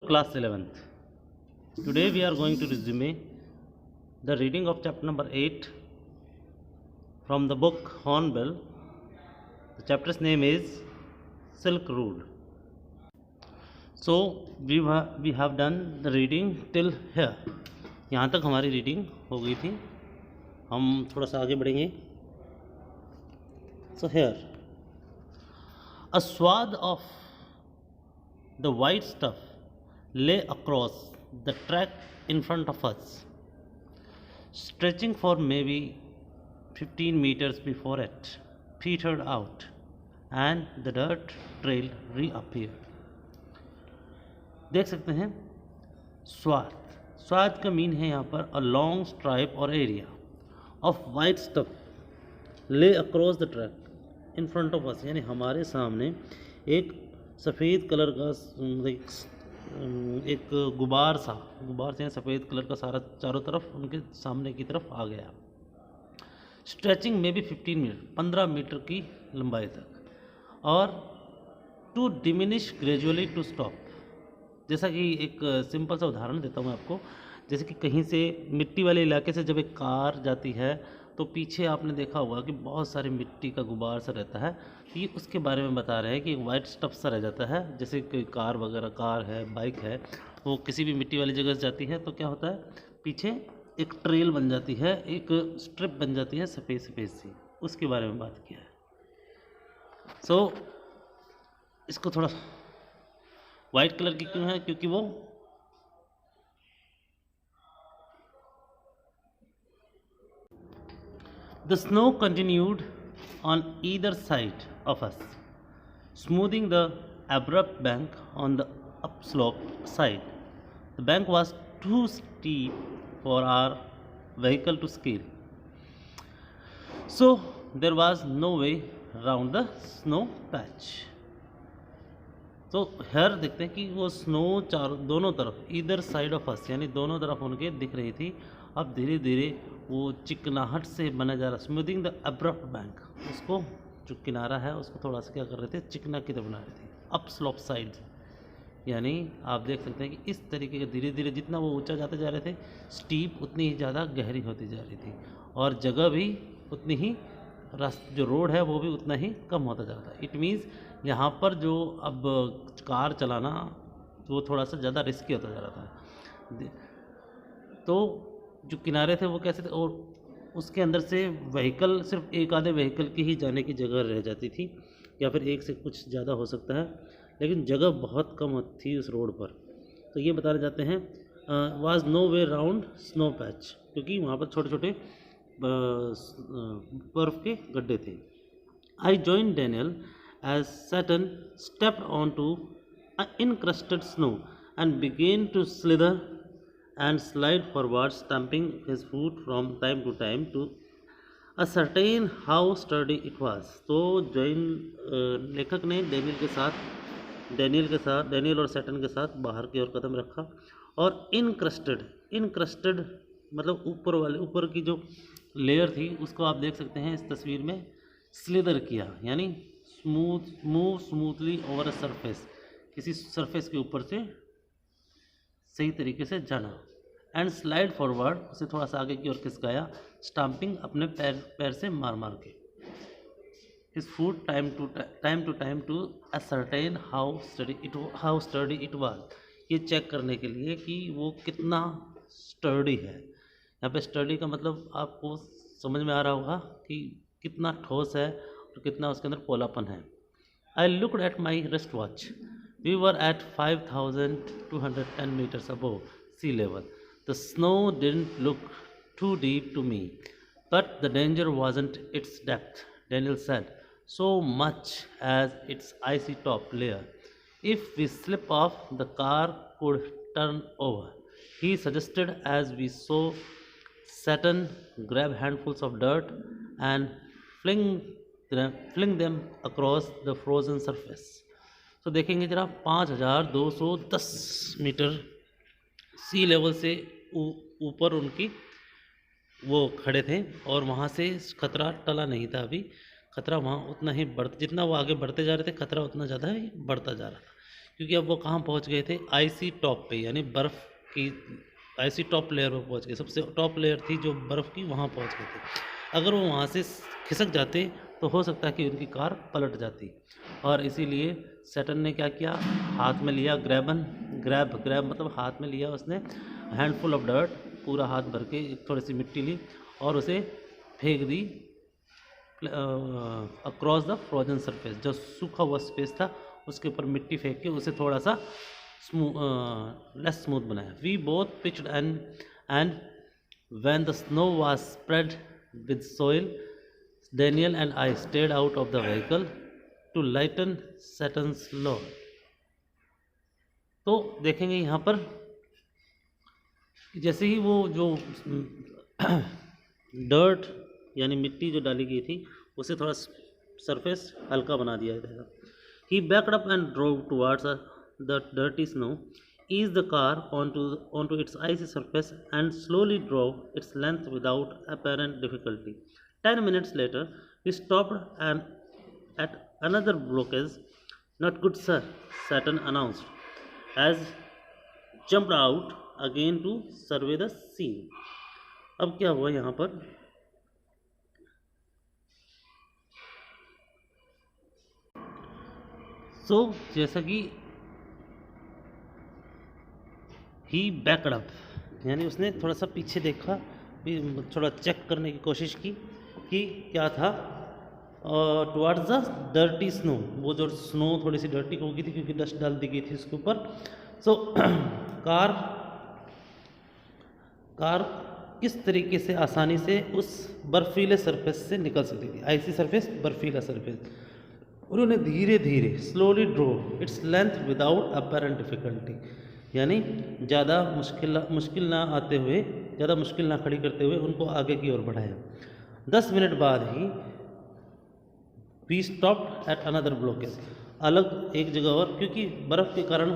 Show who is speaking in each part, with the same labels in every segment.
Speaker 1: Class 11th. Today we are going to resume the reading of chapter number 8 from the book Hornbill. The chapter's name is Silk Road. So we have done the reading till here. यहाँ तक हमारी reading हो गई थी. हम थोड़ा सा आगे बढ़ेंगे. So here, a swath of the white stuff lay across the track in front of us, stretching for maybe 15 meters before it petered out and the dirt trail reappeared. देख सकते हैं स्वाथ का मीन है यहाँ पर अ लॉन्ग स्ट्राइप और area of white stuff ले across the track in front of us, यानी हमारे सामने एक सफ़ेद कलर का एक गुबार से सफ़ेद कलर का सारा चारों तरफ उनके सामने की तरफ आ गया. स्ट्रेचिंग में भी 15 मीटर की लंबाई तक, और to diminish gradually to stop. जैसा कि एक सिंपल सा उदाहरण देता हूँ मैं आपको. जैसे कि कहीं से मिट्टी वाले इलाके से जब एक कार जाती है तो पीछे आपने देखा होगा कि बहुत सारी मिट्टी का गुबार सा रहता है. ये उसके बारे में बता रहे हैं कि एक वाइट स्टफ सा रह जाता है. जैसे कोई कार है, बाइक है, वो किसी भी मिट्टी वाली जगह से जाती है तो क्या होता है, पीछे एक ट्रेल बन जाती है, एक स्ट्रिप बन जाती है सफ़ेद सी. उसके बारे में बात किया है. सो इसको थोड़ा वाइट कलर की क्यों है, क्योंकि वो the snow continued on either side of us, smoothing the abrupt bank on the upslope side. The bank was too steep for our vehicle to scale, so there was no way round the snow patch. तो hair देखते हैं कि वो snow दोनों तरफ either side of us, यानी दोनों तरफ उनके दिख रही थी. अब धीरे धीरे वो चिकनाहट से बना जा रहा. स्मूथिंग द अब्रप्ट बैंक, उसको जो किनारा है उसको थोड़ा सा क्या कर रहे थे, चिकना की तरह बना रहे थे. अप स्लोप साइड, यानी आप देख सकते हैं कि इस तरीके के धीरे धीरे जितना वो ऊंचा जाते जा रहे थे, स्टीप उतनी ही ज़्यादा गहरी होती जा रही थी, और जगह भी उतनी ही, जो रोड है वो भी उतना ही कम होता जा रहा था. इट मीन्स यहाँ पर जो अब कार चलाना वो थोड़ा सा ज़्यादा रिस्की होता जा रहा था. तो जो किनारे थे वो कैसे थे, और उसके अंदर से व्हीकल सिर्फ एक आधे व्हीकल की ही जाने की जगह रह जाती थी, या फिर एक से कुछ ज़्यादा हो सकता है, लेकिन जगह बहुत कम थी उस रोड पर. तो ये बताए जाते हैं was no way round snow patch, क्योंकि वहाँ पर छोटे छोटे बर्फ़ के गड्ढे थे. I join Daniel as Saturn stepped onto encrusted snow and began to slither and slide forward, stamping his foot from time to time to ascertain how sturdy it was. तो लेखक ने डैनियल और सैटर्न के साथ बाहर की ओर कदम रखा, और इनक्रस्टेड मतलब ऊपर की जो लेयर थी उसको आप देख सकते हैं इस तस्वीर में. स्लिदर किया यानी move smoothly over a surface, किसी सरफेस के ऊपर से सही तरीके से जाना. एंड स्लाइड फॉरवर्ड, उसे थोड़ा सा आगे की ओर खिसकाया. स्टाम्पिंग, अपने पैर से मार के. His foot time to time to ascertain how sturdy it was, ये चेक करने के लिए कि वो कितना स्टर्डी है. यहाँ पे स्टर्डी का मतलब आपको समझ में आ रहा होगा कि कितना ठोस है तो कितना उसके अंदर पोलापन है. I looked at my wrist watch. We were at 5210 metres above sea level. The snow didn't look too deep to me, but the danger wasn't its depth, Daniel said, so much as its icy top layer. If we slip off, the car could turn over, he suggested as we saw Saturn grab handfuls of dirt and fling them across the frozen surface. तो देखेंगे जरा 5210 metre सी level से ऊपर उनकी वो खड़े थे, और वहाँ से खतरा टला नहीं था. अभी खतरा वहाँ उतना ही जितना वो आगे बढ़ते जा रहे थे, खतरा उतना ज़्यादा ही बढ़ता जा रहा था. क्योंकि अब वो कहाँ पहुँच गए थे, आईसी टॉप पे, यानी बर्फ़ की आईसी टॉप लेयर पर पहुँच गए, सबसे टॉप लेयर थी जो बर्फ़ की, वहाँ पहुँच गए थे। अगर वो वहाँ से खिसक जाते तो हो सकता है कि उनकी कार पलट जाती, और इसीलिए सैटर्न ने क्या किया, हाथ में लिया ग्रैब मतलब हाथ में लिया उसने, हैंडफुल ऑफ डर्ट, पूरा हाथ भर के थोड़ी सी मिट्टी ली और उसे फेंक दी अक्रॉस द फ्रोजन सरफेस, जो सूखा हुआ स्पेस था उसके ऊपर मिट्टी फेंक के उसे थोड़ा सा लेस स्मूथ बनाया। We both pitched and when the snow was spread with soil, Daniel and I stayed out of the vehicle to lighten Saturn's load। तो देखेंगे यहाँ पर जैसे ही वो जो डर्ट यानी मिट्टी जो डाली गई थी उसे थोड़ा सरफेस हल्का बना दिया जाएगा। He backed up and drove towards the dirty snow, eased the car onto its icy surface and slowly drove its length without apparent difficulty। 10 minutes later, he stopped at another blockage. Not good, sir, Saturn announced, as jumped out again to survey the scene। अब क्या हुआ यहाँ पर, जैसा कि ही backed up, यानी उसने थोड़ा सा पीछे देखा, थोड़ा चेक करने की कोशिश की कि क्या था, टुवर्ड्स द डर्टी स्नो, वो जो स्नो थोड़ी सी डर्टी हो गई थी क्योंकि डस्ट डाल दी गई थी उसके ऊपर। कार किस तरीके से आसानी से उस बर्फीले सरफेस से निकल सकती थी, आईसी सरफेस, बर्फीला सरफेस। उन्होंने धीरे धीरे slowly drove its length without apparent difficulty, यानी ज़्यादा मुश्किल ना आते हुए, ज़्यादा मुश्किल ना खड़ी करते हुए उनको आगे की ओर बढ़ाया। 10 मिनट बाद ही we stopped at another blockage, अलग एक जगह और, क्योंकि बर्फ़ के कारण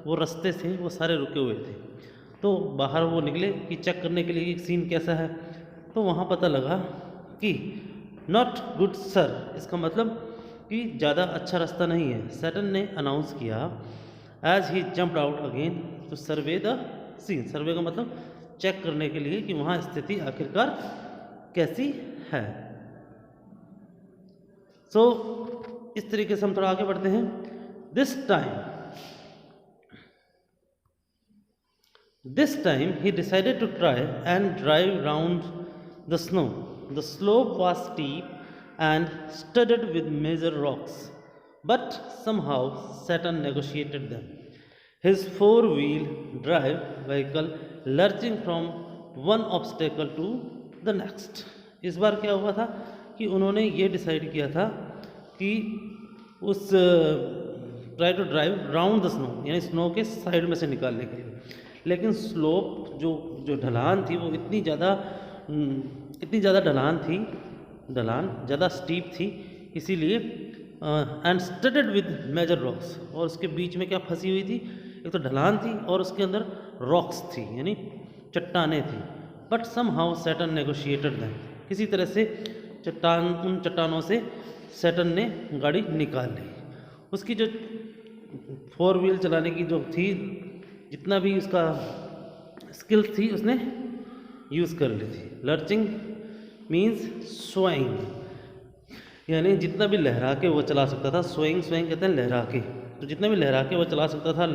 Speaker 1: वो रास्ते थे वो सारे रुके हुए थे। तो बाहर वो निकले कि चेक करने के लिए सीन कैसा है, तो वहाँ पता लगा कि नॉट गुड सर, इसका मतलब कि ज़्यादा अच्छा रास्ता नहीं है। सैटर्न ने अनाउंस किया as he jumped out again to survey the scene, survey का मतलब चेक करने के लिए कि वहाँ स्थिति आखिरकार कैसी है। इस तरीके से हम थोड़ा आगे बढ़ते हैं। This time he decided to try and drive round the snow. The slope was steep and studded with major rocks, but somehow Saturn negotiated them, his four-wheel drive vehicle lurching from one obstacle to the next। इस बार क्या हुआ था कि उन्होंने ये decide किया था कि उस try to drive round the snow, यानी स्नो के साइड में से निकालने के लिए, लेकिन स्लोप जो ढलान थी वो इतनी ज़्यादा ढलान ज़्यादा स्टीप थी, इसीलिए and studded with major rocks, और उसके बीच में क्या फंसी हुई थी, एक तो ढलान थी और उसके अंदर रॉक्स थी यानी चट्टानें थी। But somehow Saturn negotiated them, किसी तरह से उन चट्टानों से सैटर्न ने गाड़ी निकाल ली। उसकी जो 4 व्हील चलाने की जो थी, जितना भी उसका स्किल थी उसने यूज़ कर ली थी। लर्चिंग मीन्स स्विंग, यानी जितना भी लहरा के वो चला सकता था, स्विंग कहते हैं लहरा के, तो जितना भी लहरा के वो चला सकता था,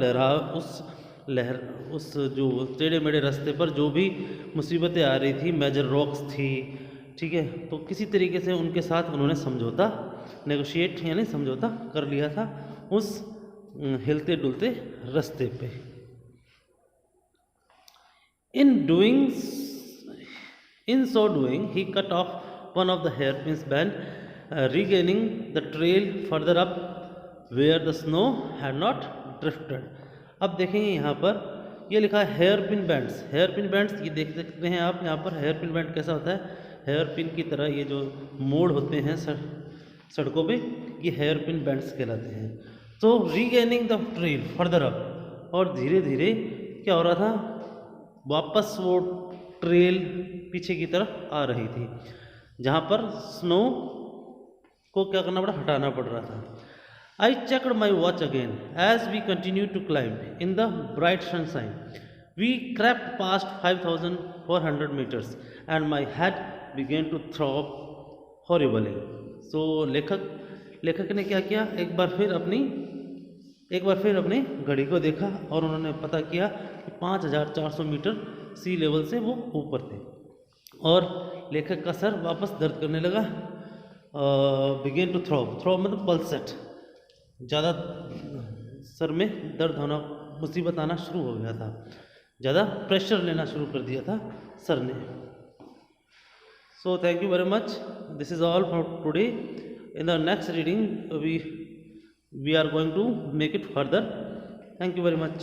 Speaker 1: उस जो टेढ़े मेढ़े रास्ते पर जो भी मुसीबतें आ रही थी, मेजर रॉक्स थी, ठीक है, तो किसी तरीके से उनके साथ उन्होंने समझौता, नेगोशिएट यानी समझौता कर लिया था उस हिलते डुलते रास्ते पे। In so doing, he cut off one of the hairpins band, regaining the trail further up where the snow had not drifted। अब देखेंगे यहाँ पर ये लिखा है हेयरपिन बैंड्स। हेयरपिन बैंड्स ये देख सकते हैं आप यहाँ पर। हेयरपिन बैंड कैसा होता है, हेयरपिन की तरह ये जो मोड़ होते हैं सड़कों पे, ये हेयरपिन बैंड्स कहलाते हैं। तो regaining the trail further up, और धीरे धीरे क्या हो रहा था, वापस वो ट्रेल पीछे की तरफ आ रही थी, जहाँ पर स्नो को क्या करना पड़ा, हटाना पड़ रहा था। I checked my watch again as we continued to climb in the bright sunshine. We crept past 5,400 meters and my head began to throb horribly. So लेखक ने क्या किया, एक बार फिर अपनी घड़ी को देखा और उन्होंने पता किया कि 5,400 मीटर सी लेवल से वो ऊपर थे और लेखक का सर वापस दर्द करने लगा। बिगेन टू थ्रॉब मतलब पल्सेट, ज़्यादा सर में दर्द होना, मुसीबत आना शुरू हो गया था, ज़्यादा प्रेशर लेना शुरू कर दिया था सर ने। So thank you very much, this is all for today. In the next reading we are going to make it further. Thank you very much.